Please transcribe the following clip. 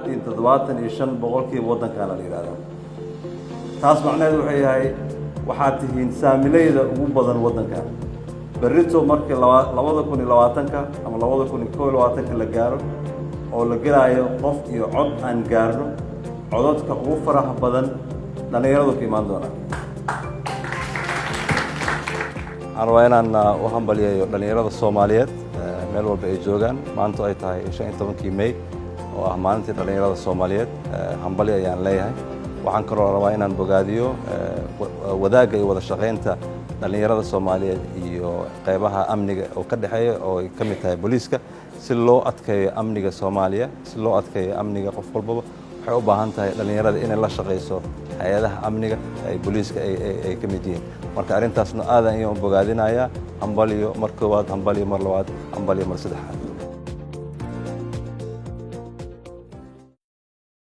waxaad tihiin 75 boqolkiiba waddankaana la yidhahdaa taas macnaheedu waxay yahay waxaad tihiin saamilayda ugu badan waddankan berrito markii 2020 ama 2021 la gaaro oo la gelaayo qof iyo cod aan gaarno codadka ugu faraha badan dhalinyaradu ka imaan doonaan waxaan rabaa inaan u hambaliyayo dhalinyarada Soomaaliyeed meel walba ay joogaan maanta ay tahay 15 May oo ah maalintii dhalinyarada Soomaaliyeed hambali ayaan leeyahay waxaan kaloo rabaa inaan bogaadiyo wadaagga iyo wada shaqeynta dhalinyarada Soomaaliyeed iyo qaybaha amniga oo ka dhaxeeya oo ay ka mid tahay booliiska si loo adkeeyo amniga Soomaaliya si loo adkeeyo amniga qof walba waxay u baahan tahay dhalinyarada inay la shaqeyso hay'adaha amniga ay booliiska ay ka mid yihiin marka arrintaasna aad ayaan u bogaadinayaa hambaliyo mar koowaad hambaliyo mar labaad hambaliyo mar saddexaad